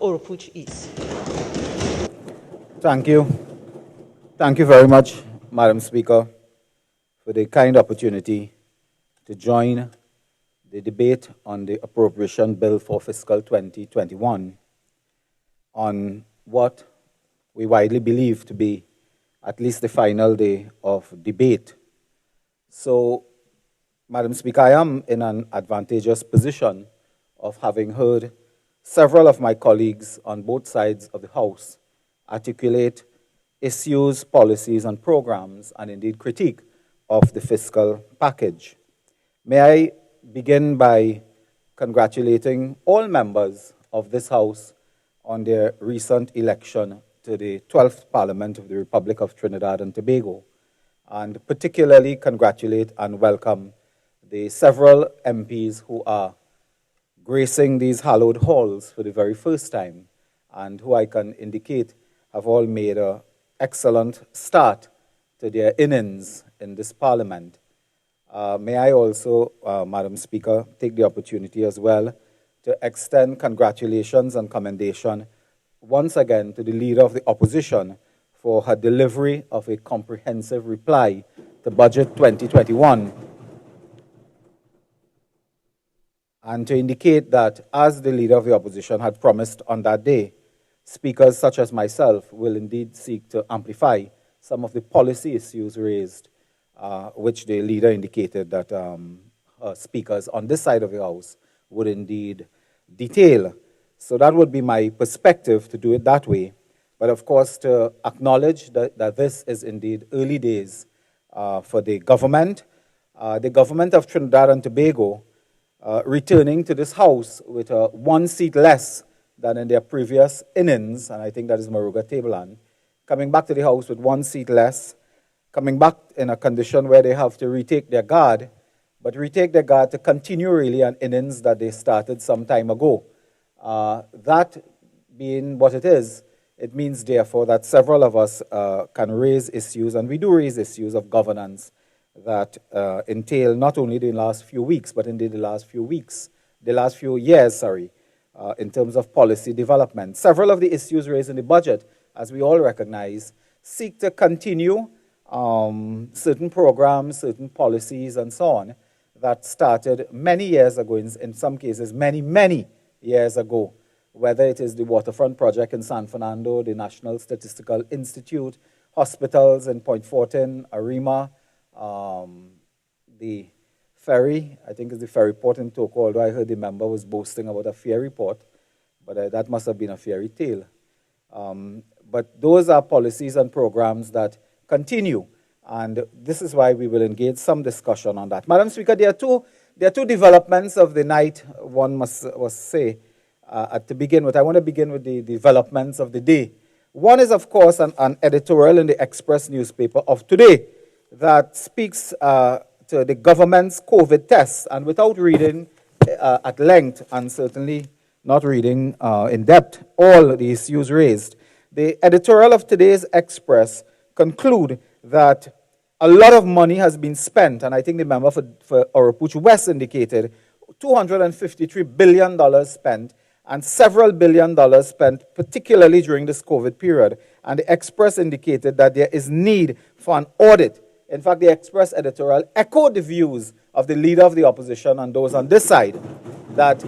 Oropouche East. Thank you. Thank you very much, Madam Speaker, for the kind opportunity to join the debate on the Appropriation Bill for Fiscal 2021 on what we widely believe to be at least the final day of debate. So, Madam Speaker, I am in an advantageous position of having heard several of my colleagues on both sides of the House articulate issues, policies, and programs, and indeed critique of the fiscal package. May I begin by congratulating all members of this House on their recent election to the 12th Parliament of the Republic of Trinidad and Tobago, and particularly congratulate and welcome the several MPs who are gracing these hallowed halls for the very first time, and who I can indicate have all made an excellent start to their innings in this Parliament. May I also, Madam Speaker, take the opportunity as well to extend congratulations and commendation once again to the Leader of the Opposition for her delivery of a comprehensive reply to Budget 2021, and to indicate that, as the Leader of the Opposition had promised on that day, speakers such as myself will indeed seek to amplify some of the policy issues raised, which the Leader indicated that speakers on this side of the House would indeed detail. So that would be my perspective, to do it that way. But of course, to acknowledge that this is indeed early days for the government of Trinidad and Tobago, returning to this House with one seat less than in their previous innings, and I think that is Maruga Tableland, coming back to the House with one seat less, coming back in a condition where they have to retake their guard, but retake their guard to continue really an innings that they started some time ago. That being what it is, it means therefore that several of us can raise issues, and we do raise issues of governance that entail not only the last few weeks, but indeed the last few years, in terms of policy development. Several of the issues raised in the budget, as we all recognize, seek to continue certain programs, certain policies, and so on, that started many years ago, in some cases many years ago, whether it is the waterfront project in San Fernando, the National Statistical Institute, hospitals in Point Fortin, Arima, the ferry, I think it's the ferry port in Toko, although I heard the member was boasting about a ferry port, but that must have been a fairy tale. But those are policies and programs that continue, and this is why we will engage some discussion on that. Madam Speaker, there are two developments of the night, one must say, to begin with. I want to begin with the developments of the day. One is, of course, an editorial in the Express newspaper of today that speaks to the government's COVID tests, and without reading at length, and certainly not reading in depth all the issues raised, the editorial of today's Express conclude that a lot of money has been spent, and I think the member for Oropouche West indicated $253 billion spent, and several billion dollars spent, particularly during this COVID period. And the Express indicated that there is need for an audit. In fact, the Express editorial echoed the views of the Leader of the Opposition and those on this side, that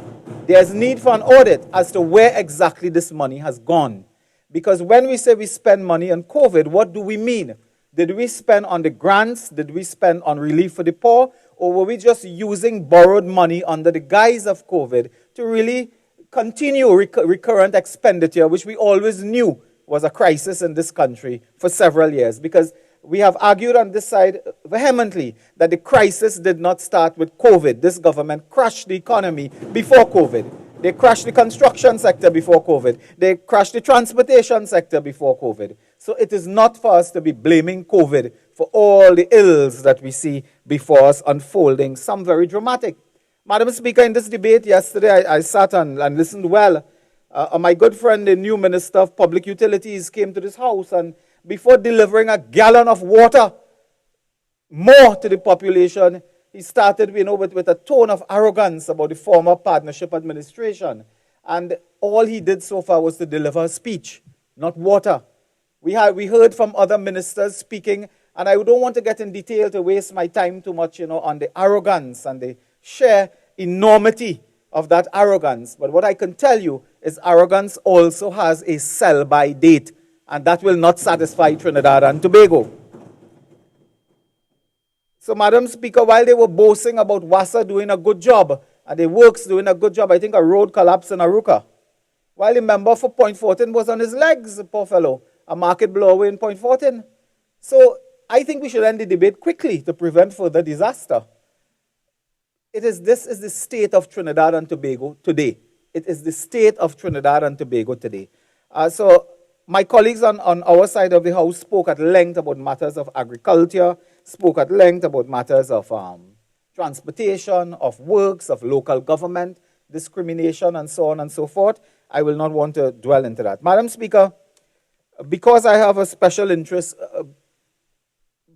there's need for an audit as to where exactly this money has gone. Because when we say we spend money on COVID, what do we mean? Did we spend on the grants? Did we spend on relief for the poor? Or were we just using borrowed money under the guise of COVID to really continue recurrent expenditure, which we always knew was a crisis in this country for several years? Because we have argued on this side vehemently that the crisis did not start with COVID. This government crashed the economy before COVID. They crashed the construction sector before COVID. They crashed the transportation sector before COVID. So it is not for us to be blaming COVID for all the ills that we see before us unfolding, some very dramatic. Madam Speaker, in this debate yesterday, I sat and listened well. My good friend, the new Minister of Public Utilities, came to this House, and before delivering a gallon of water more to the population, he started with a tone of arrogance about the former partnership administration. And all he did so far was to deliver a speech, not water. We heard from other ministers speaking, and I don't want to get in detail to waste my time too much, on the arrogance and the sheer enormity of that arrogance. But what I can tell you is arrogance also has a sell-by date, and that will not satisfy Trinidad and Tobago. So, Madam Speaker, while they were boasting about WASA doing a good job, and the works doing a good job, I think a road collapsed in Aruca. While the member for Point Fortin was on his legs, poor fellow, a market blow away in Point Fortin. So, I think we should end the debate quickly to prevent further disaster. This is the state of Trinidad and Tobago today. It is the state of Trinidad and Tobago today. So my colleagues on our side of the House spoke at length about matters of agriculture, spoke at length about matters of transportation, of works, of local government, discrimination, and so on and so forth. I will not want to dwell into that. Madam Speaker, because I have a special interest,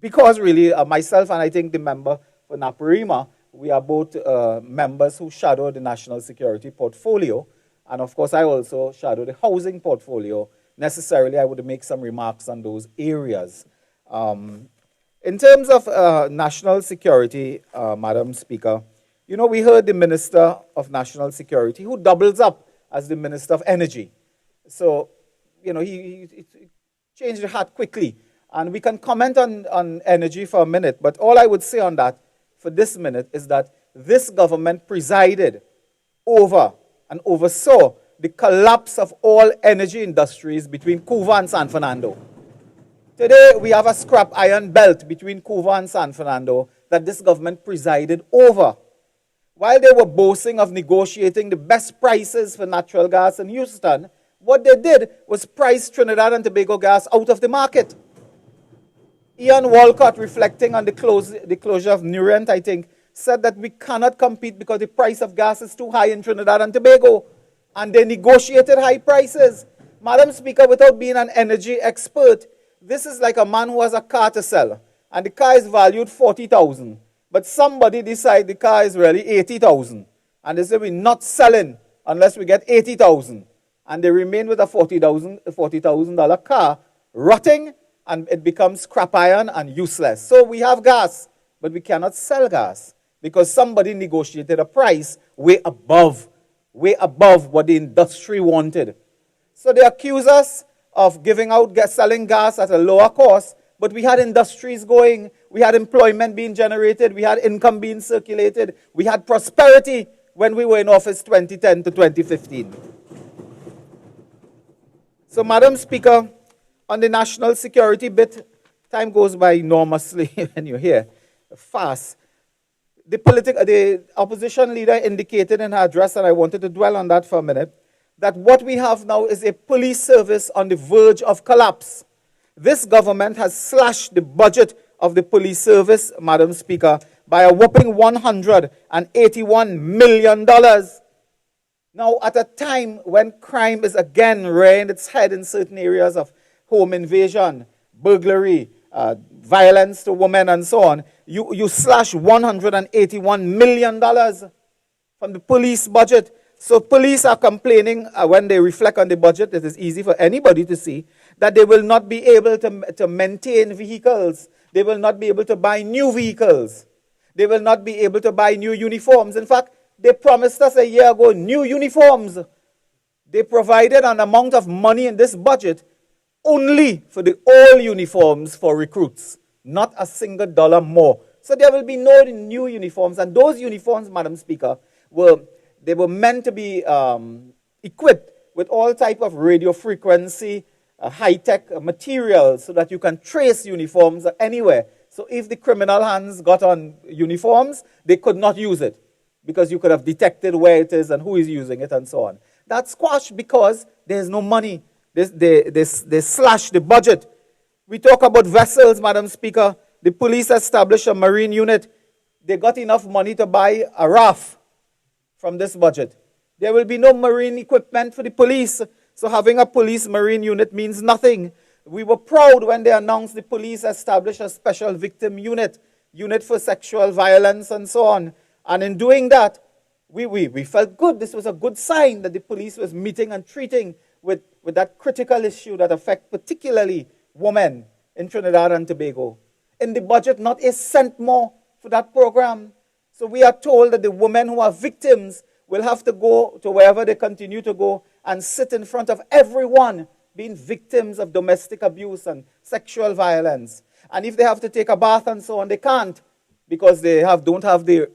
because really myself and I think the member for Naparima, we are both members who shadow the national security portfolio. And of course, I also shadow the housing portfolio. Necessarily, I would make some remarks on those areas. In terms of national security, Madam Speaker, we heard the Minister of National Security, who doubles up as the Minister of Energy. So, he changed the hat quickly. And we can comment on energy for a minute, but all I would say on that for this minute is that this government presided over and oversaw the collapse of all energy industries between Cuba and San Fernando. Today, we have a scrap iron belt between Cuba and San Fernando that this government presided over. While they were boasting of negotiating the best prices for natural gas in Houston, what they did was price Trinidad and Tobago gas out of the market. Ian Walcott, reflecting on the closure of Nurent, I think, said that we cannot compete because the price of gas is too high in Trinidad and Tobago. And they negotiated high prices. Madam Speaker, without being an energy expert, this is like a man who has a car to sell. And the car is valued $40,000. But somebody decides the car is really $80,000. And they say we're not selling unless we get $80,000. And they remain with a $40,000 car, rotting, and it becomes scrap iron and useless. So we have gas, but we cannot sell gas because somebody negotiated a price way above what the industry wanted. So they accuse us of selling gas at a lower cost, but we had industries going, we had employment being generated, we had income being circulated, we had prosperity when we were in office 2010 to 2015. So, Madam Speaker, on the national security bit, time goes by enormously when you're here, fast. The opposition leader indicated in her address, and I wanted to dwell on that for a minute, that what we have now is a police service on the verge of collapse. This government has slashed the budget of the police service, Madam Speaker, by a whopping $181 million. Now, at a time when crime is again rearing its head in certain areas of home invasion, burglary, violence to women, and so on, you slash $181 million from the police budget. So police are complaining when they reflect on the budget. It is easy for anybody to see that they will not be able to maintain vehicles. They will not be able to buy new vehicles. They will not be able to buy new uniforms. In fact, they promised us a year ago new uniforms. They provided an amount of money in this budget only for the old uniforms for recruits, not a single dollar more. So there will be no new uniforms. And those uniforms, Madam Speaker, were meant to be equipped with all type of radio frequency, high-tech materials so that you can trace uniforms anywhere. So if the criminal hands got on uniforms, they could not use it because you could have detected where it is and who is using it and so on. That's squashed because there's no money. They slash the budget. We talk about vessels, Madam Speaker. The police established a marine unit. They got enough money to buy a raft from this budget. There will be no marine equipment for the police. So having a police marine unit means nothing. We were proud when they announced the police established a special victim unit for sexual violence and so on. And in doing that, we felt good. This was a good sign that the police was meeting and treating with that critical issue that affect particularly women in Trinidad and Tobago. In the budget, not a cent more for that program. So we are told that the women who are victims will have to go to wherever they continue to go and sit in front of everyone being victims of domestic abuse and sexual violence. And if they have to take a bath and so on, they can't because they don't have the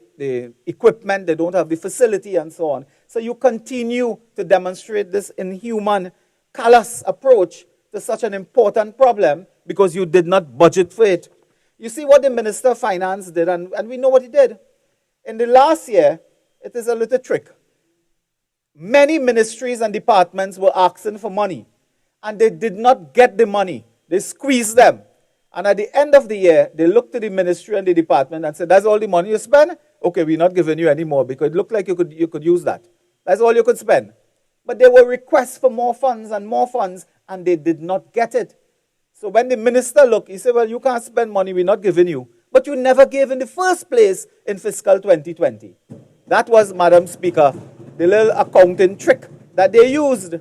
equipment, they don't have the facility and so on. So you continue to demonstrate this inhuman, callous approach to such an important problem because you did not budget for it. You see what the Minister of Finance did, and we know what he did. In the last year, it is a little trick. Many ministries and departments were asking for money, and they did not get the money. They squeezed them. And at the end of the year, they looked to the ministry and the department and said, that's all the money you spend? Okay, we're not giving you any more because it looked like you could use that. That's all you could spend. But there were requests for more funds, and they did not get it. So when the minister looked, he said, well, you can't spend money, we're not giving you. But you never gave in the first place in fiscal 2020. That was, Madam Speaker, the little accounting trick that they used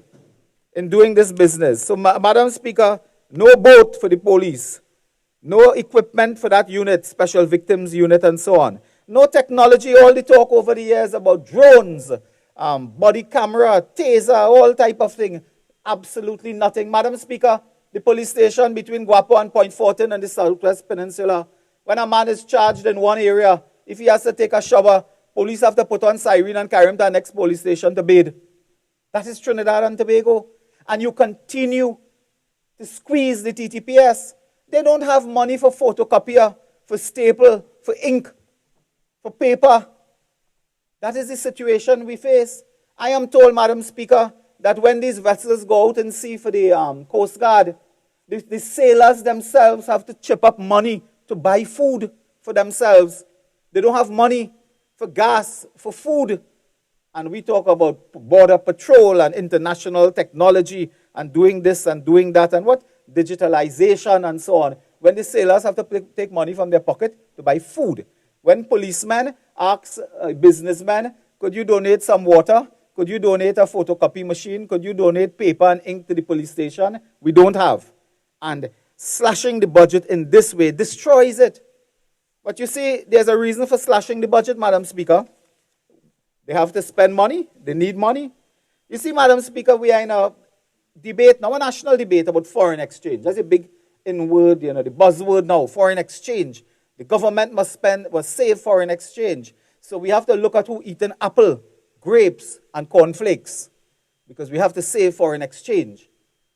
in doing this business. So, Madam Speaker, no boat for the police, no equipment for that unit, special victims unit and so on. No technology, all the talk over the years about drones, body camera, taser, all type of thing. Absolutely nothing. Madam Speaker, the police station between Guapo and Point Fortin and the Southwest Peninsula, when a man is charged in one area, if he has to take a shower, police have to put on siren and carry him to the next police station to bathe. That is Trinidad and Tobago. And you continue to squeeze the TTPS. They don't have money for photocopier, for staple, for ink, for paper. That is the situation we face. I am told, Madam Speaker, that when these vessels go out and sea for the Coast Guard, the sailors themselves have to chip up money to buy food for themselves. They don't have money for gas, for food. And we talk about border patrol and international technology and doing this and doing that and what? Digitalization and so on. When the sailors have to take money from their pocket to buy food. When policemen ask businessmen, could you donate some water? Could you donate a photocopy machine? Could you donate paper and ink to the police station? We don't have. And slashing the budget in this way destroys it. But you see, there's a reason for slashing the budget, Madam Speaker. They have to spend money. They need money. You see, Madam Speaker, we are in a debate now, a national debate about foreign exchange. That's a big in-word, the buzzword now, foreign exchange. The government must save foreign exchange. So we have to look at who eating apple, grapes, and cornflakes, because we have to save foreign exchange.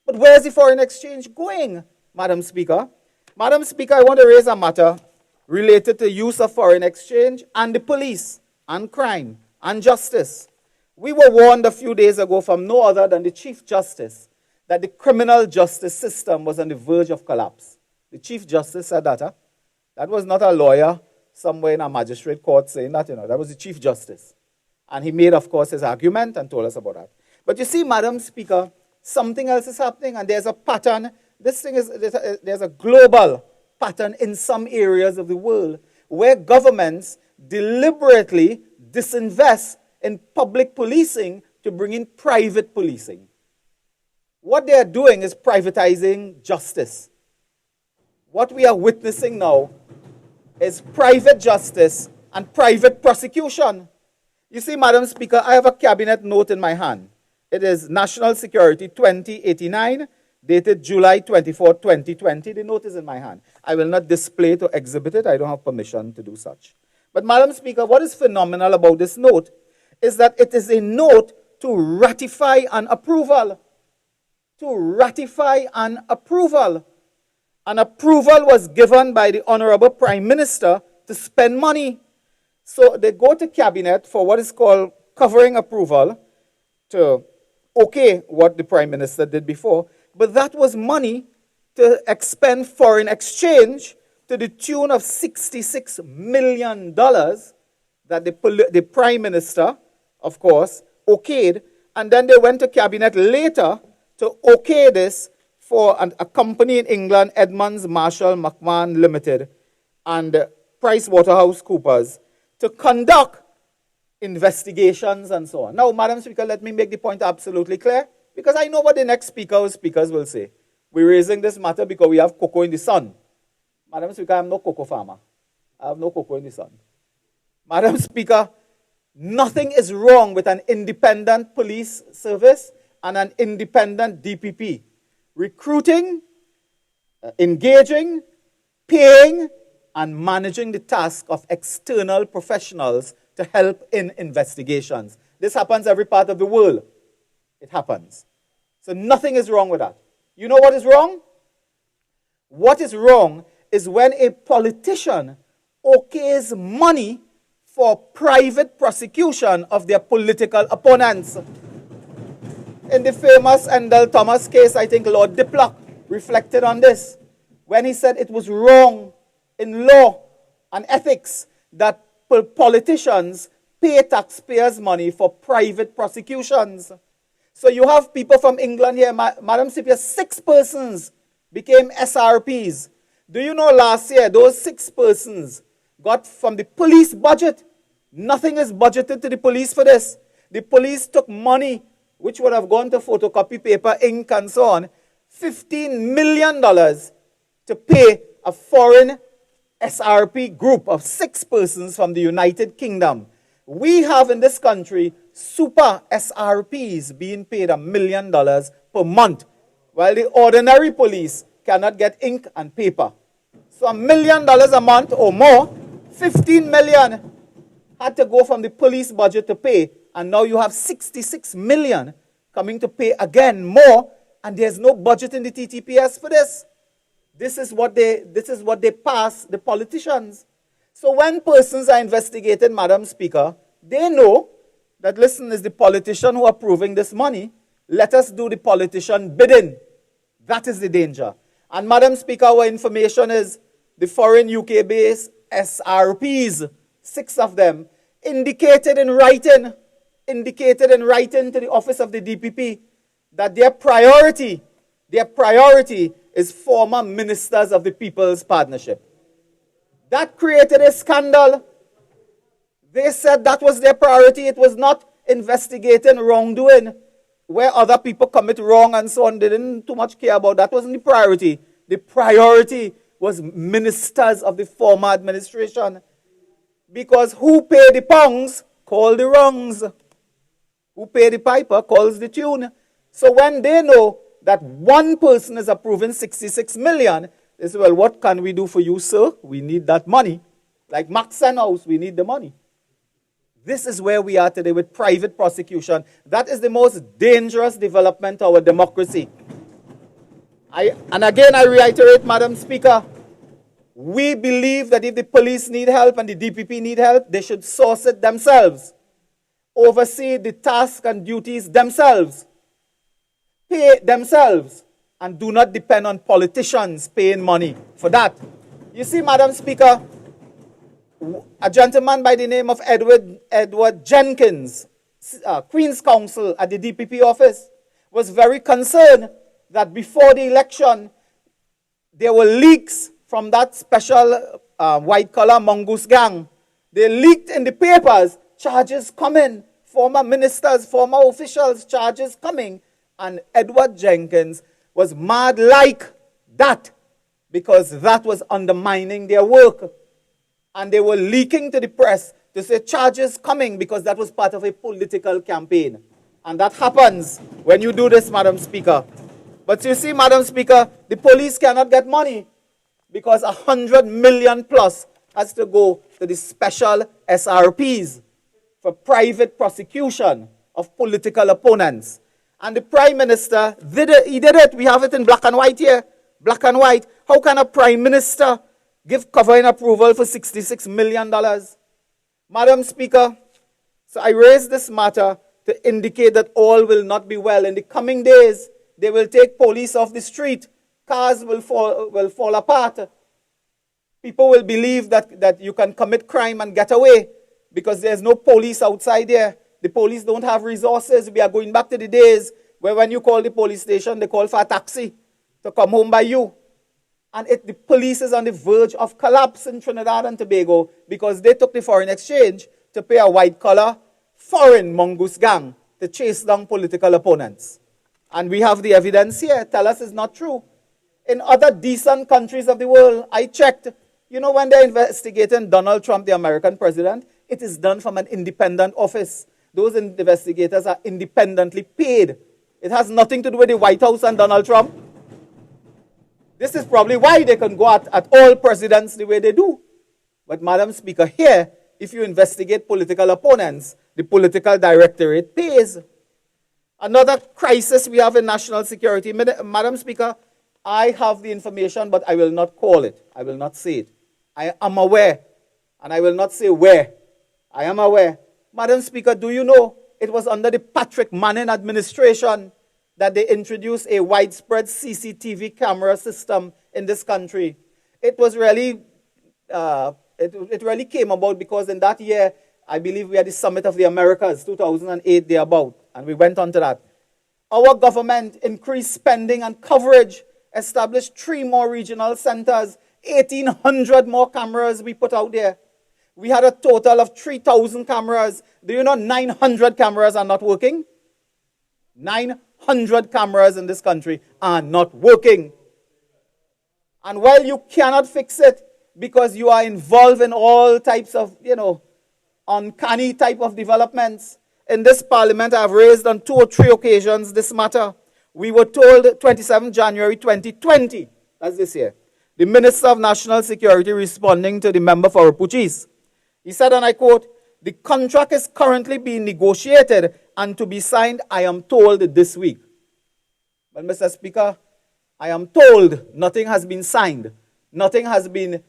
But where's the foreign exchange going, Madam Speaker? Madam Speaker, I want to raise a matter related to use of foreign exchange and the police and crime and justice. We were warned a few days ago from no other than the Chief Justice that the criminal justice system was on the verge of collapse. The Chief Justice said that. That was not a lawyer somewhere in a magistrate court saying that, that was the Chief Justice. And he made, of course, his argument and told us about that. But you see, Madam Speaker, something else is happening, and there's a pattern. There's a global pattern in some areas of the world where governments deliberately disinvest in public policing to bring in private policing. What they are doing is privatizing justice. What we are witnessing now is private justice and private prosecution. You see, Madam Speaker, I have a cabinet note in my hand. It is National Security 2089, dated July 24, 2020. The note is in my hand. I will not display it or exhibit it. I don't have permission to do such. But, Madam Speaker, what is phenomenal about this note is that it is a note to ratify an approval. To ratify an approval. An approval was given by the Honorable Prime Minister to spend money. So they go to cabinet for what is called covering approval to okay what the Prime Minister did before. But that was money to expend foreign exchange to the tune of $66 million that the Prime Minister, of course, okayed. And then they went to cabinet later to okay this for a company in England, Edmonds, Marshall, McMahon Limited, and PricewaterhouseCoopers, to conduct investigations and so on. Now, Madam Speaker, let me make the point absolutely clear, because I know what the next speakers will say. We're raising this matter because we have cocoa in the sun. Madam Speaker, I'm no cocoa farmer. I have no cocoa in the sun. Madam Speaker, nothing is wrong with an independent police service and an independent DPP. Recruiting, engaging, paying, and managing the task of external professionals to help in investigations. This happens every part of the world. It happens. So nothing is wrong with that. You know what is wrong? What is wrong is when a politician okays money for private prosecution of their political opponents. In the famous Endell Thomas case, I think Lord Diplock reflected on this when he said it was wrong in law and ethics that politicians pay taxpayers' money for private prosecutions. So you have people from England here, Madam Speaker, 6 persons became SRPs. Do you know last year, those 6 persons got from the police budget? Nothing is budgeted to the police for this. The police took money, which would have gone to photocopy paper, ink, and so on, $15 million to pay a foreign SRP group of 6 persons from the United Kingdom. We have in this country super SRPs being paid $1 million per month, while the ordinary police cannot get ink and paper. So $1 million a month or more, 15 million had to go from the police budget to pay, and now you have 66 million coming to pay again more, and there's no budget in the TTPS for this. This is what they pass the politicians. So when persons are investigated, Madam Speaker, they know that, listen, is the politician who approving this money. Let us do the politician bidding. That is the danger. And Madam Speaker, our information is the foreign UK-based SRPs, 6 of them, indicated in writing to the office of the DPP that their priority is former ministers of the People's Partnership. That created a scandal. They said that was their priority. It was not investigating wrongdoing, where other people commit wrong and so on. They didn't too much care about that. That wasn't the priority. The priority was ministers of the former administration. Because who pay the pounds, call the wrongs. Who pay the piper, calls the tune. So when they know that one person is approving 66 million, they say, well, what can we do for you, sir? We need that money. Like Maxen House, we need the money. This is where we are today with private prosecution. That is the most dangerous development to our democracy. And again, I reiterate, Madam Speaker, we believe that if the police need help and the DPP need help, they should source it themselves, oversee the tasks and duties themselves, pay themselves, and do not depend on politicians paying money for that. You see, Madam Speaker, a gentleman by the name of Edward Jenkins, Queen's Counsel at the DPP office, was very concerned that before the election, there were leaks from that special white-collar mongoose gang. They leaked in the papers, charges coming, former ministers, former officials, charges coming. And Edward Jenkins was mad like that because that was undermining their work. And they were leaking to the press to say charges coming because that was part of a political campaign. And that happens when you do this, Madam Speaker. But you see, Madam Speaker, the police cannot get money because 100 million plus has to go to the special SRPs for private prosecution of political opponents. And the Prime Minister did it. We have it in black and white here. Black and white. How can a Prime Minister give covering approval for $66 million? Madam Speaker, so I raise this matter to indicate that all will not be well. In the coming days, they will take police off the street. Cars will fall apart. People will believe that you can commit crime and get away because there's no police outside there. The police don't have resources. We are going back to the days where when you call the police station, they call for a taxi to come home by you. And the police is on the verge of collapse in Trinidad and Tobago because they took the foreign exchange to pay a white-collar foreign mongoose gang to chase down political opponents. And we have the evidence here. Tell us it's not true. In other decent countries of the world, I checked, you know, when they're investigating Donald Trump, the American president, it is done from an independent office. Those investigators are independently paid. It has nothing to do with the White House and Donald Trump. This is probably why they can go at all presidents the way they do. But, Madam Speaker, here, if you investigate political opponents, the political directorate pays. Another crisis we have in national security. Madam Speaker, I have the information, but I will not call it. I will not say it. I am aware, and I will not say where. I am aware. Madam Speaker, do you know it was under the Patrick Manning administration that they introduced a widespread CCTV camera system in this country? It was really, it really came about because in that year, I believe we had the Summit of the Americas, 2008, thereabout, and we went on to that. Our government increased spending and coverage, established 3 more regional centers, 1,800 more cameras we put out there. We had a total of 3,000 cameras. Do you know 900 cameras are not working? 900 cameras in this country are not working. And while you cannot fix it because you are involved in all types of, uncanny type of developments, in this parliament I have raised on 2 or 3 occasions this matter. We were told 27 January 2020, that's this year, the Minister of National Security responding to the member for Oropouche East. He said, and I quote, "The contract is currently being negotiated and to be signed, I am told, this week." But Mr. Speaker, I am told nothing has been signed. Nothing has been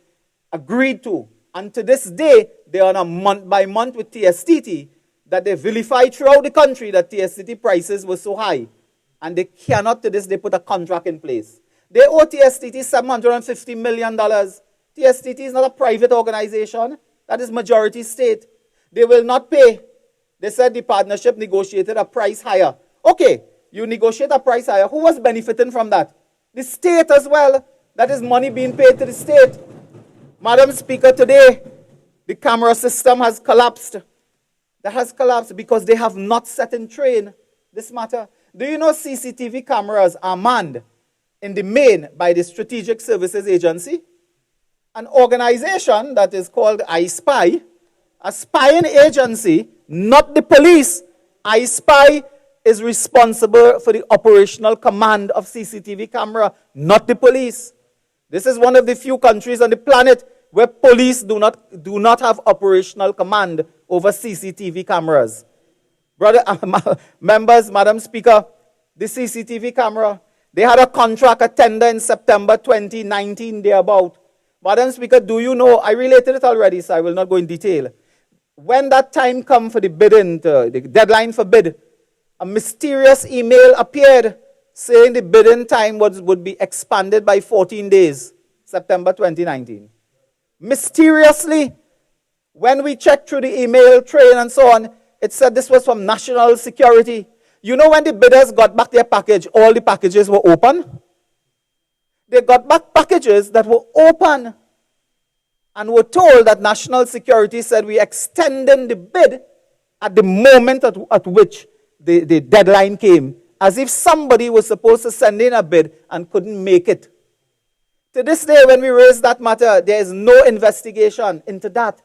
agreed to. And to this day, they are on a month by month with TSTT that they vilify throughout the country that TSTT prices were so high. And they cannot to this day put a contract in place. They owe TSTT $750 million. TSTT is not a private organization. That is majority state. They will not pay. They said the partnership negotiated a price higher. Okay, you negotiate a price higher. Who was benefiting from that? The state as well. That is money being paid to the state. Madam Speaker, today, the camera system has collapsed. That has collapsed because they have not set in train this matter. Do you know CCTV cameras are manned in the main by the Strategic Services Agency? An organization that is called I Spy, a spying agency, not the police. I Spy is responsible for the operational command of CCTV camera, not the police. This is one of the few countries on the planet where police do not have operational command over CCTV cameras. Members, Madam Speaker, the CCTV camera, they had a contract, a tender in September 2019, thereabout. Madam Speaker, do you know, I related it already, so I will not go in detail. When that time come for the bidding, the deadline for bid, a mysterious email appeared saying the bidding time would be expanded by 14 days, September 2019. Mysteriously, when we checked through the email trail and so on, it said this was from national security. You know when the bidders got back their package, all the packages were open? They got back packages that were open and were told that national security said we extended the bid at the moment at which the deadline came, as if somebody was supposed to send in a bid and couldn't make it. To this day, when we raise that matter, there is no investigation into that.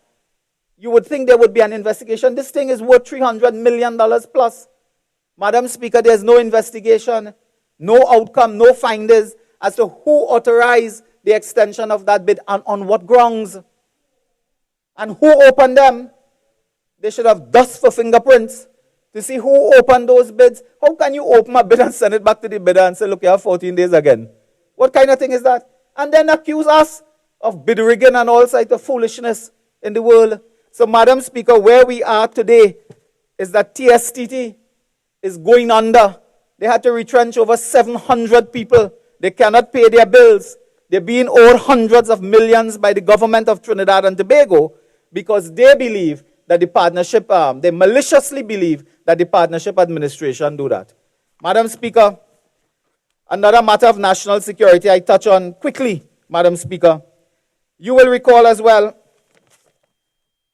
You would think there would be an investigation. This thing is worth $300 million plus. Madam Speaker, there is no investigation, no outcome, no findings as to who authorized the extension of that bid and on what grounds. And who opened them. They should have dust for fingerprints to see who opened those bids. How can you open a bid and send it back to the bidder and say, look, you have 14 days again? What kind of thing is that? And then accuse us of bid rigging and all sorts of foolishness in the world. So, Madam Speaker, where we are today is that TSTT is going under. They had to retrench over 700 people. They cannot pay their bills. They're being owed hundreds of millions by the government of Trinidad and Tobago because they believe that the partnership, they maliciously believe that the partnership administration do that. Madam Speaker, another matter of national security I touch on quickly, Madam Speaker. You will recall as well,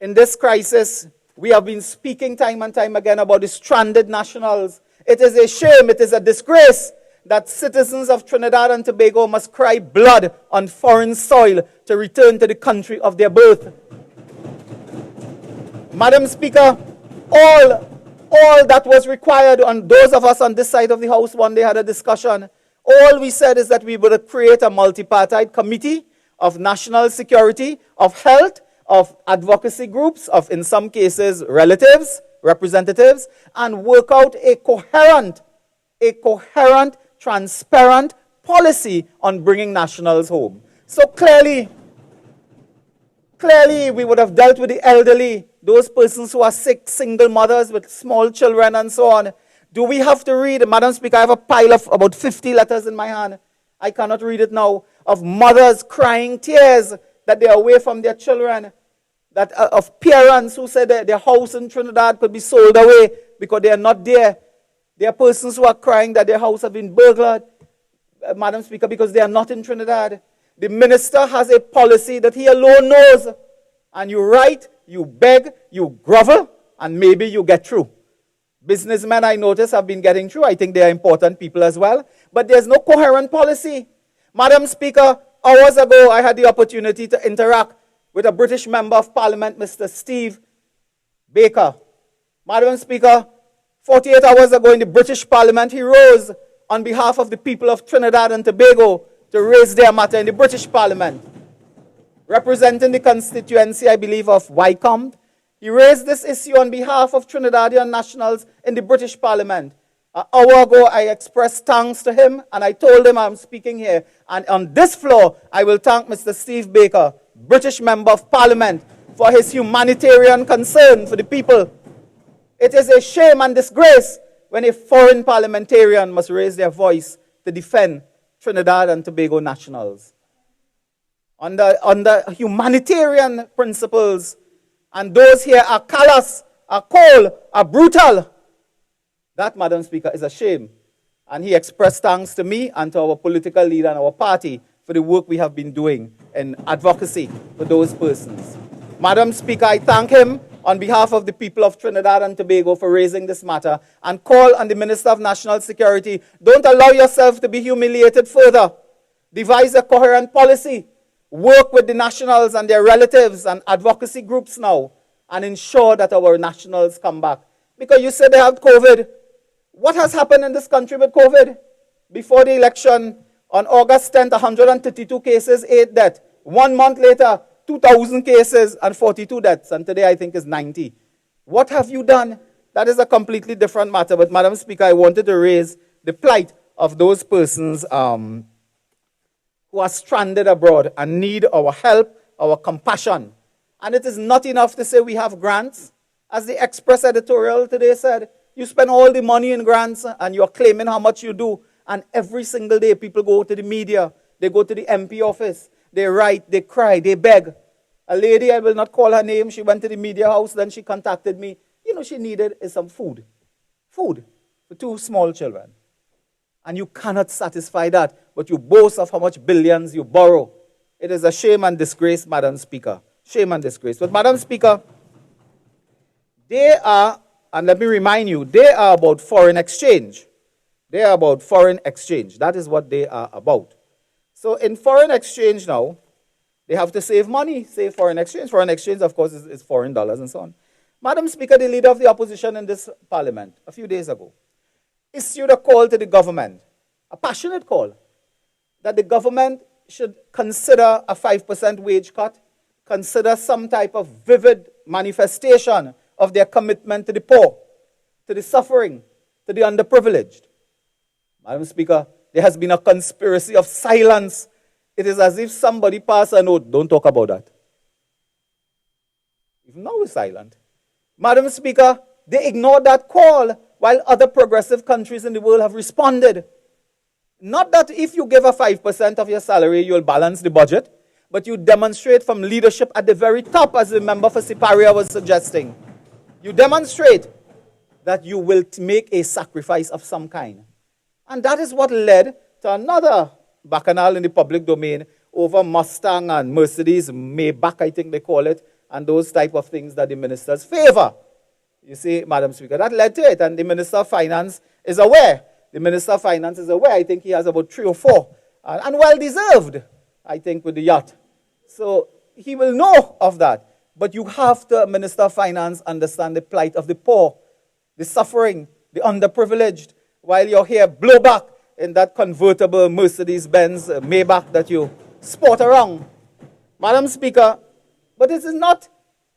in this crisis, We have been speaking time and time again about the stranded nationals. It is a shame, it is a disgrace that citizens of Trinidad and Tobago must cry blood on foreign soil to return to the country of their birth. Madam Speaker, all that was required on those of us on this side of the House one day had a discussion. All we said is that we would create a multipartite committee of national security, of health, of advocacy groups, of, in some cases, relatives, representatives, and work out a coherent, transparent policy on bringing nationals home. So clearly, we would have dealt with the elderly, those persons who are sick, single mothers with small children and so on. Do we have to read, Madam Speaker, I have a pile of about 50 letters in my hand. I cannot read it now, of mothers crying tears that they are away from their children, that of parents who said that their house in Trinidad could be sold away because they are not there. There are persons who are crying that their house has been burglared, Madam Speaker, because they are not in Trinidad. The minister has a policy that he alone knows. And you write, you beg, you grovel, and maybe you get through. Businessmen, I notice, have been getting through. I think they are important people as well. But there's no coherent policy. Madam Speaker, hours ago, I had the opportunity to interact with a British Member of Parliament, Mr. Steve Baker. Madam Speaker, 48 hours ago in the British Parliament, he rose on behalf of the people of Trinidad and Tobago to raise their matter in the British Parliament. Representing the constituency, I believe, of Wycombe, he raised this issue on behalf of Trinidadian nationals in the British Parliament. An hour ago, I expressed thanks to him, and I told him I'm speaking here. And on this floor, I will thank Mr. Steve Baker, British Member of Parliament, for his humanitarian concern for the people. It is a shame and disgrace when a foreign parliamentarian must raise their voice to defend Trinidad and Tobago nationals. On the humanitarian principles, and those here are callous, are cold, are brutal. That, Madam Speaker, is a shame. And he expressed thanks to me and to our political leader and our party for the work we have been doing in advocacy for those persons. Madam Speaker, I thank him on behalf of the people of Trinidad and Tobago for raising this matter and call on the Minister of National Security, don't allow yourself to be humiliated further. Devise a coherent policy. Work with the nationals and their relatives and advocacy groups now and ensure that our nationals come back. Because you said they have COVID. What has happened in this country with COVID? Before the election, on August 10th, 132 cases, 8 deaths. 1 month later, 2,000 cases and 42 deaths. And today I think is 90. What have you done? That is a completely different matter. But Madam Speaker, I wanted to raise the plight of those persons who are stranded abroad and need our help, our compassion. And it is not enough to say we have grants. As the Express editorial today said, you spend all the money in grants and you're claiming how much you do. And every single day people go to the media, they go to the MP office, they write, they cry, they beg. A lady, I will not call her name, she went to the media house, then she contacted me. You know, she needed is some food. Food for 2 small children. And you cannot satisfy that, but you boast of how much billions you borrow. It is a shame and disgrace, Madam Speaker. Shame and disgrace. But Madam Speaker, they are, and let me remind you, they are about foreign exchange. They are about foreign exchange. That is what they are about. So in foreign exchange now, they have to save money, save foreign exchange. Foreign exchange, of course, is foreign dollars and so on. Madam Speaker, the leader of the opposition in this parliament, a few days ago, issued a call to the government, a passionate call, that the government should consider a 5% wage cut, consider some type of vivid manifestation of their commitment to the poor, to the suffering, to the underprivileged. Madam Speaker, there has been a conspiracy of silence. It is as if somebody passed a note, don't talk about that. Even now we're silent. Madam Speaker, they ignored that call while other progressive countries in the world have responded. Not that if you give a 5% of your salary, you'll balance the budget, but you demonstrate from leadership at the very top, as the member for Siparia was suggesting. You demonstrate that you will make a sacrifice of some kind. And that is what led to another bacchanal in the public domain over Mustang and Mercedes, Maybach, I think they call it, and those type of things that the ministers favor. You see, Madam Speaker, that led to it, and the Minister of Finance is aware. The Minister of Finance is aware. I think he has about 3 or 4, and well deserved, I think, with the yacht. So he will know of that. But you have to, Minister of Finance, understand the plight of the poor, the suffering, the underprivileged, while you're here blow back in that convertible Mercedes-Benz Maybach that you sport around. Madam Speaker, but this is not,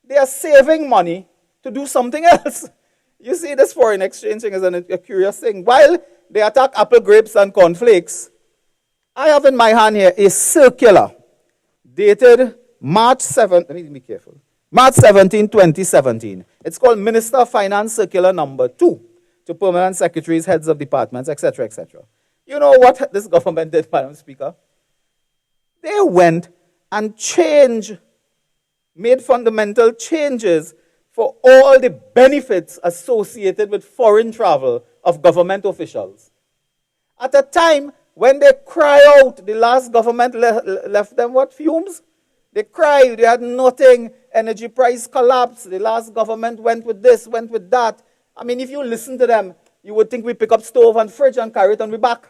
they are saving money to do something else. You see, this foreign exchange thing is a curious thing. While they attack apple, grapes, and cornflakes, I have in my hand here a circular dated March 7, let me be careful, March 17, 2017. It's called Minister of Finance Circular Number 2 to permanent secretaries, heads of departments, etc., etc. You know what this government did, Madam Speaker? They went and made fundamental changes for all the benefits associated with foreign travel of government officials. At a time when they cry out, the last government left them what? Fumes? They cried, they had nothing, energy price collapsed, the last government went with this, went with that. I mean, if you listen to them, you would think we pick up stove and fridge and carry it on the back.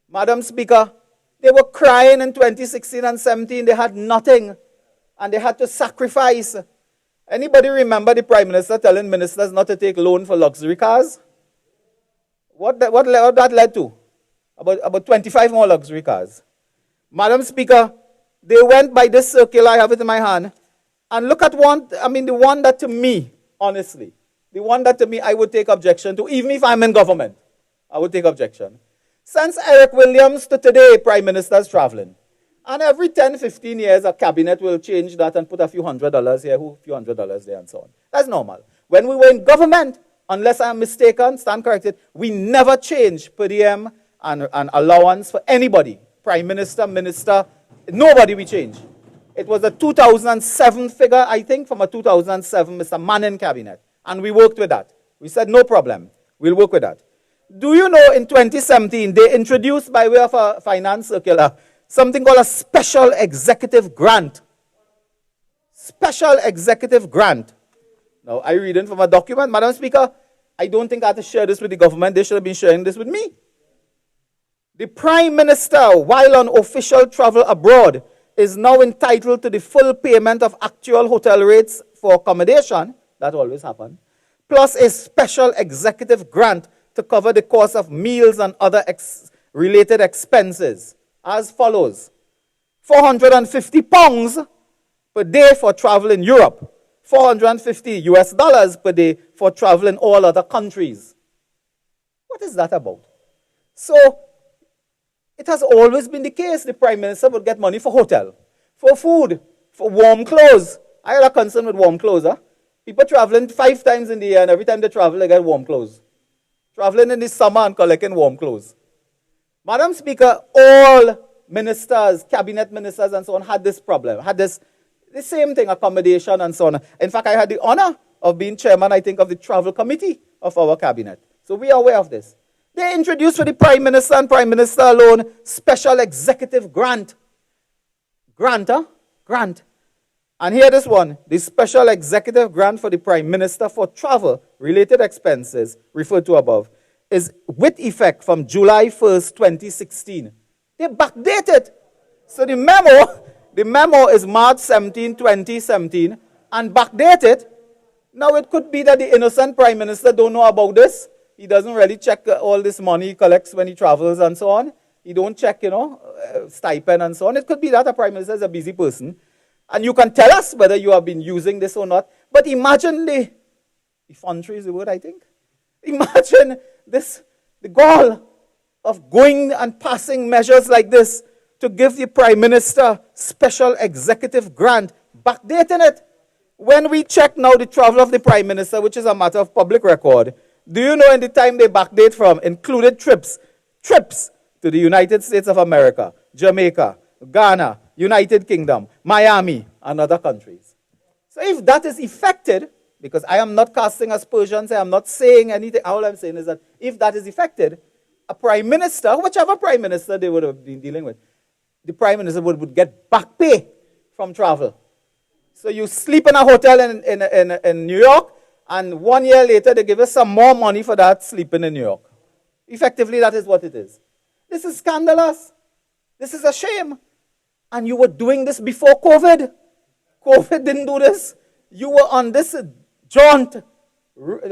Madam Speaker, they were crying in 2016 and 17, they had nothing, and they had to sacrifice. Anybody remember the Prime Minister telling ministers not to take loan for luxury cars? What that led to? About 25 more luxury cars. Madam Speaker, they went by this circular, I have it in my hand, and look at the one that to me, honestly, the one that to me I would take objection to, even if I'm in government, I would take objection. Since Eric Williams to today, Prime Minister is traveling. And every 10, 15 years, a cabinet will change that and put a few $100 here, a few $100 there, and so on. That's normal. When we were in government, unless I'm mistaken, stand corrected, we never changed per diem and allowance for anybody. Prime Minister, Minister, nobody we changed. It was a 2007 figure, I think, from a 2007 Mr. Manning cabinet. And we worked with that. We said, no problem. We'll work with that. Do you know in 2017, they introduced by way of a finance circular something called a special executive grant. Special executive grant. Now, I read it from a document. Madam Speaker, I don't think I have to share this with the government. They should have been sharing this with me. The Prime Minister, while on official travel abroad, is now entitled to the full payment of actual hotel rates for accommodation. That always happens. Plus a special executive grant to cover the cost of meals and other related expenses. As follows. £450 per day for travel in Europe. $450 per day for travel in all other countries. What is that about? So, it has always been the case the Prime Minister would get money for hotel, for food, for warm clothes. I had a concern with warm clothes. People traveling 5 times in the year, and every time they travel, they get warm clothes. Traveling in the summer and collecting warm clothes. Madam Speaker, all ministers, cabinet ministers and so on had this problem, had the same thing, accommodation and so on. In fact, I had the honor of being chairman, I think, of the travel committee of our cabinet. So we are aware of this. They introduced for the Prime Minister and Prime Minister alone special executive grant. Grant. And here this one, the special executive grant for the Prime Minister for travel-related expenses referred to above is with effect from July 1st, 2016. They backdated. So the memo is March 17, 2017 and backdated. Now it could be that the innocent Prime Minister don't know about this. He doesn't really check all this money he collects when he travels and so on. He don't check, stipend and so on. It could be that a Prime Minister is a busy person. And you can tell us whether you have been using this or not. But imagine the effrontery is the word, I think. Imagine the gall of going and passing measures like this to give the Prime Minister special executive grant, backdating it. When we check now the travel of the Prime Minister, which is a matter of public record, do you know in the time they backdate from included trips to the United States of America, Jamaica, Ghana, United Kingdom, Miami, and other countries. So if that is effected, because I am not casting aspersions, I am not saying anything, all I'm saying is that if that is effected, a Prime Minister, whichever Prime Minister they would have been dealing with, the Prime Minister would get back pay from travel. So you sleep in a hotel in New York, and 1 year later they give us some more money for that sleeping in New York. Effectively, that is what it is. This is scandalous. This is a shame. And you were doing this before COVID. COVID didn't do this. You were on this jaunt.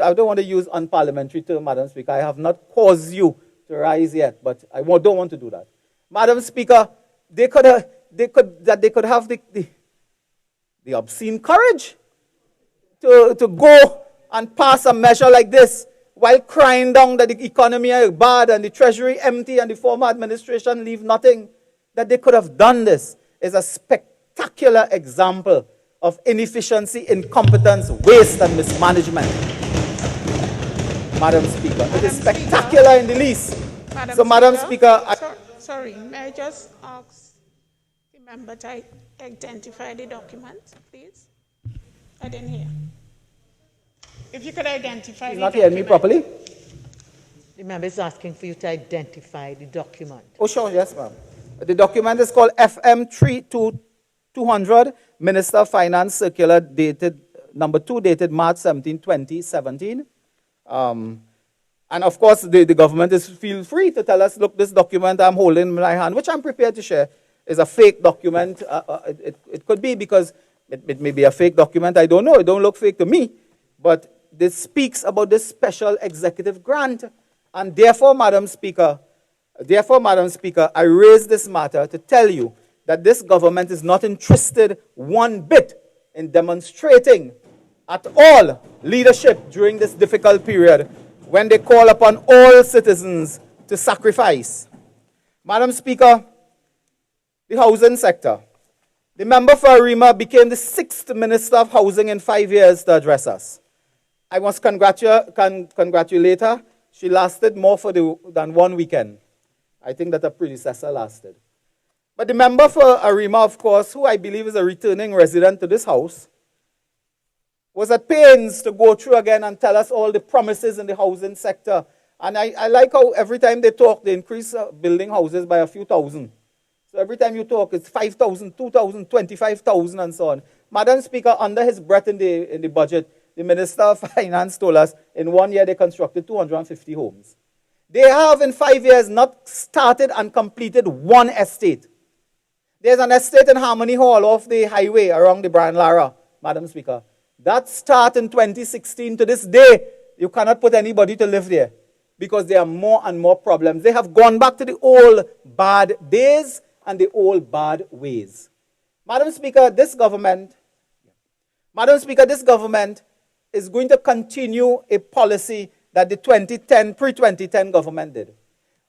I don't want to use unparliamentary term, Madam Speaker. I have not caused you to rise yet, but I don't want to do that. Madam Speaker, they could have the obscene courage to go and pass a measure like this while crying down that the economy is bad and the treasury empty and the former administration leave nothing. That they could have done this is a spectacular example of inefficiency, incompetence, waste, and mismanagement. Madam Speaker, it is spectacular in the least. Madam Speaker, sorry, may I just ask the member to identify the document, please? I didn't hear. If you could identify the document. Not hearing me properly? The member is asking for you to identify the document. Oh, sure, yes, ma'am. The document is called FM 200, Minister of Finance Circular dated, number 2, dated March 17, 2017. And of course, the government feel free to tell us, look, this document I'm holding in my hand, which I'm prepared to share, is a fake document. It could be because it may be a fake document. I don't know. It don't look fake to me. But this speaks about this special executive grant. And therefore, Madam Speaker, I raise this matter to tell you that this government is not interested one bit in demonstrating at all leadership during this difficult period when they call upon all citizens to sacrifice. Madam Speaker, the housing sector. The member for Arima became the 6th Minister of Housing in 5 years to address us. I must congratulate her. She lasted more than 1 weekend. I think that her predecessor lasted. But the member for Arima, of course, who I believe is a returning resident to this house, was at pains to go through again and tell us all the promises in the housing sector. And I like how every time they talk, they increase building houses by a few thousand. So every time you talk, it's 5,000, 2,000, 25,000 and so on. Madam Speaker, under his breath in the budget, the Minister of Finance told us in 1 year they constructed 250 homes. They have in 5 years not started and completed one estate. There's an estate in Harmony Hall off the highway around the Brian Lara, Madam Speaker. That started in 2016. To this day, you cannot put anybody to live there because there are more and more problems. They have gone back to the old bad days and the old bad ways. Madam Speaker, this government is going to continue a policy that the pre-2010 government did.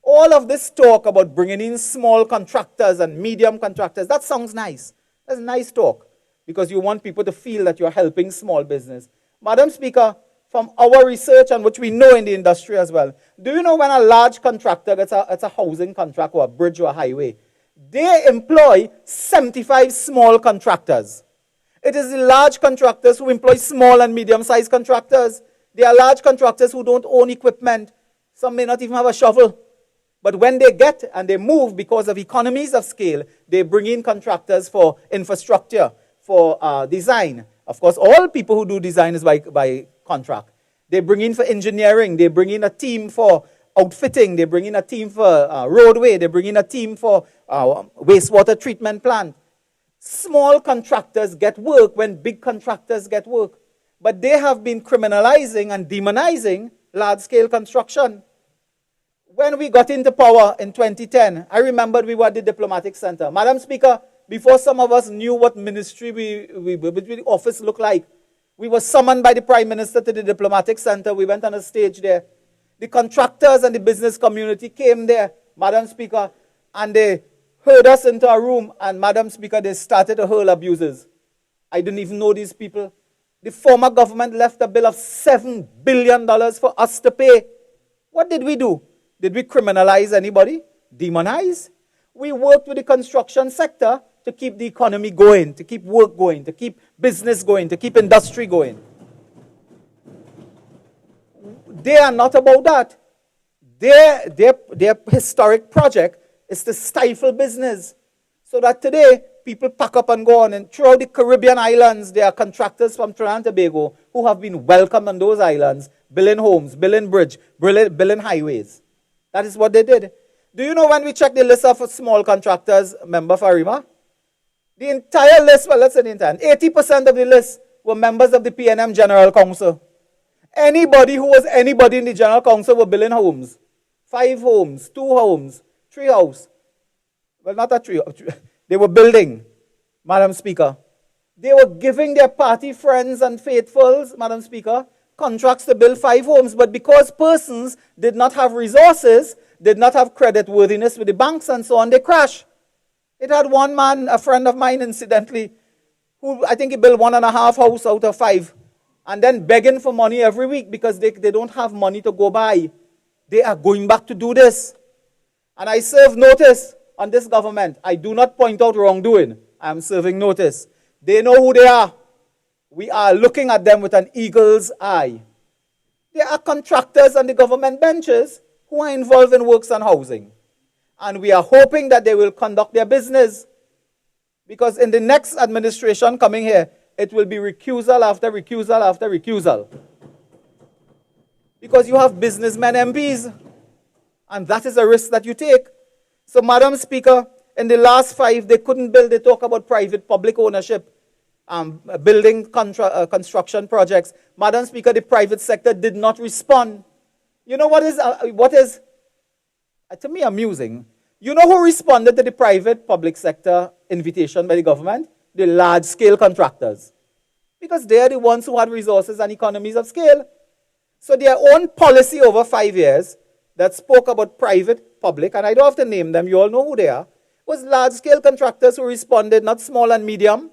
All of this talk about bringing in small contractors and medium contractors, that sounds nice. That's nice talk because you want people to feel that you're helping small business. Madam Speaker, from our research and which we know in the industry as well, do you know when a large contractor gets a housing contract or a bridge or a highway, they employ 75 small contractors. It is the large contractors who employ small and medium-sized contractors. They are large contractors who don't own equipment. Some may not even have a shovel. But when they get and they move because of economies of scale, they bring in contractors for infrastructure, for design. Of course, all people who do design is by contract. They bring in for engineering. They bring in a team for outfitting. They bring in a team for roadway. They bring in a team for wastewater treatment plant. Small contractors get work when big contractors get work. But they have been criminalizing and demonizing large-scale construction. When we got into power in 2010, I remembered we were at the Diplomatic Center. Madam Speaker, before some of us knew what ministry the office looked like, we were summoned by the Prime Minister to the Diplomatic Center. We went on a stage there. The contractors and the business community came there, Madam Speaker, and they heard us into a room, and Madam Speaker, they started to hurl abuses. I didn't even know these people. The former government left a bill of $7 billion for us to pay. What did we do? Did we criminalize anybody? Demonize? We worked with the construction sector to keep the economy going, to keep work going, to keep business going, to keep industry going. They are not about that. Their historic project is to stifle business so that today people pack up and go on. And throughout the Caribbean islands, there are contractors from Trinidad and Tobago who have been welcomed on those islands, building homes, building bridge, building highways. That is what they did. Do you know when we check the list of small contractors, member for ARIMA? The entire list, well, let's say the entire, 80% of the list were members of the PNM General Council. Anybody who was anybody in the General Council were building homes. 5 homes, 2 homes, 3 houses. Well, not a 3. They were building, Madam Speaker. They were giving their party friends and faithfuls, Madam Speaker, contracts to build 5 homes. But because persons did not have resources, did not have credit worthiness with the banks and so on, they crashed. It had one man, a friend of mine, incidentally, who I think he built 1.5 houses out of 5, and then begging for money every week because they don't have money to go buy. They are going back to do this. And I serve notice on this government. I do not point out wrongdoing. I am serving notice. They know who they are. We are looking at them with an eagle's eye. There are contractors on the government benches who are involved in works and housing. And we are hoping that they will conduct their business. Because in the next administration coming here, it will be recusal after recusal after recusal. Because you have businessmen MPs. And that is a risk that you take. So, Madam Speaker, in the last 5, they couldn't build. They talk about private-public ownership, building construction projects. Madam Speaker, the private sector did not respond. You know what is to me amusing? You know who responded to the private-public sector invitation by the government? The large-scale contractors. Because they are the ones who had resources and economies of scale. So their own policy over 5 years that spoke about private, public, and I don't have to name them, you all know who they are, was large-scale contractors who responded, not small and medium.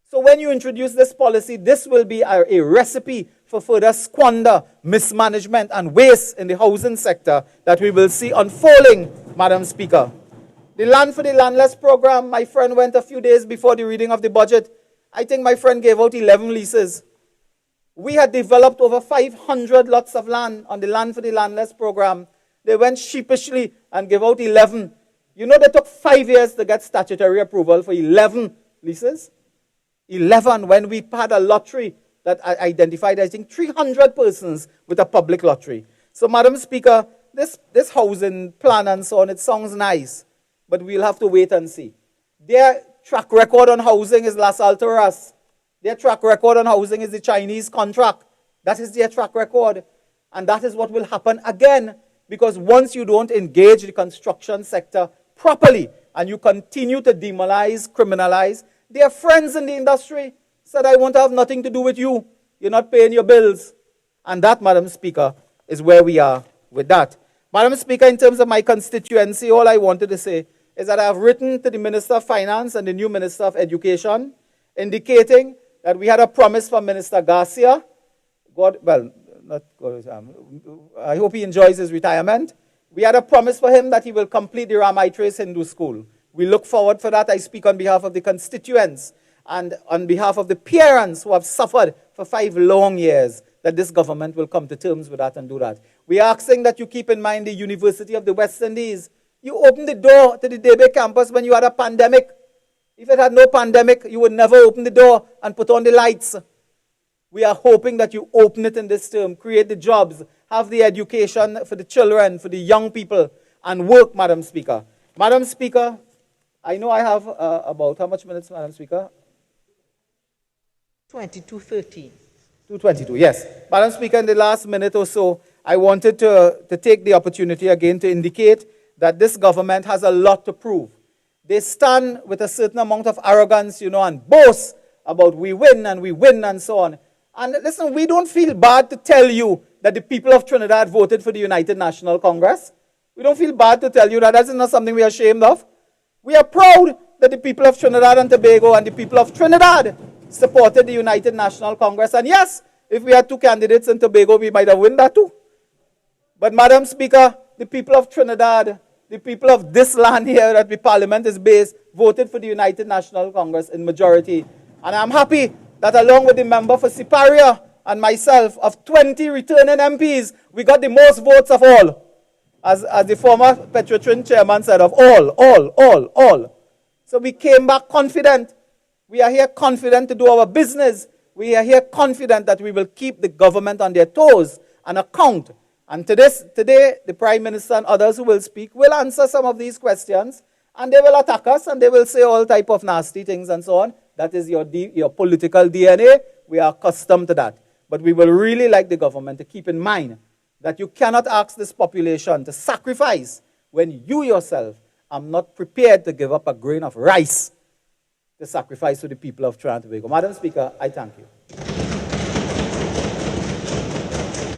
So when you introduce this policy, this will be a recipe for further squander, mismanagement, and waste in the housing sector that we will see unfolding, Madam Speaker. The Land for the Landless program, my friend went a few days before the reading of the budget. I think my friend gave out 11 leases. We had developed over 500 lots of land on the Land for the Landless program. They went sheepishly and gave out 11. You know, they took 5 years to get statutory approval for 11 leases. 11, when we had a lottery that identified, I think, 300 persons with a public lottery. So, Madam Speaker, this housing plan and so on, it sounds nice, but we'll have to wait and see. Their track record on housing is Las Alturas. Their track record on housing is the Chinese contract. That is their track record. And that is what will happen again, because once you don't engage the construction sector properly and you continue to demoralize, criminalize, their friends in the industry said, I want to have nothing to do with you. You're not paying your bills. And that, Madam Speaker, is where we are with that. Madam Speaker, in terms of my constituency, all I wanted to say is that I have written to the Minister of Finance and the new Minister of Education, indicating that we had a promise from Minister Garcia. I hope he enjoys his retirement. We had a promise for him that he will complete the Ramai Trace Hindu School. We look forward for that. I speak on behalf of the constituents and on behalf of the parents who have suffered for 5 long years, that this government will come to terms with that and do that. We are asking that you keep in mind the University of the West Indies. You opened the door to the Debe campus when you had a pandemic. If it had no pandemic, you would never open the door and put on the lights. We are hoping that you open it in this term, create the jobs, have the education for the children, for the young people, and work, Madam Speaker. Madam Speaker, I know I have about how much minutes, Madam Speaker? 22:30. 2:22, yes. Madam Speaker, in the last minute or so, I wanted to take the opportunity again to indicate that this government has a lot to prove. They stand with a certain amount of arrogance, and boast about we win and so on. And listen, we don't feel bad to tell you that the people of Trinidad voted for the United National Congress. We don't feel bad to tell you that. That's not something we are ashamed of. We are proud that the people of Trinidad and Tobago and the people of Trinidad supported the United National Congress. And yes, if we had 2 candidates in Tobago, we might have won that too. But Madam Speaker, the people of Trinidad, the people of this land here that the parliament is based, voted for the United National Congress in majority. And I'm happy that along with the member for Siparia and myself, of 20 returning MPs, we got the most votes of all. As the former Petrotrin chairman said, of all. So we came back confident. We are here confident to do our business. We are here confident that we will keep the government on their toes and account. And today, the Prime Minister and others who will speak will answer some of these questions, and they will attack us, and they will say all type of nasty things and so on. That is your political DNA. We are accustomed to that. But we will really like the government to keep in mind that you cannot ask this population to sacrifice when you yourself are not prepared to give up a grain of rice to sacrifice to the people of Trinidad and Tobago. Madam Speaker, I thank you.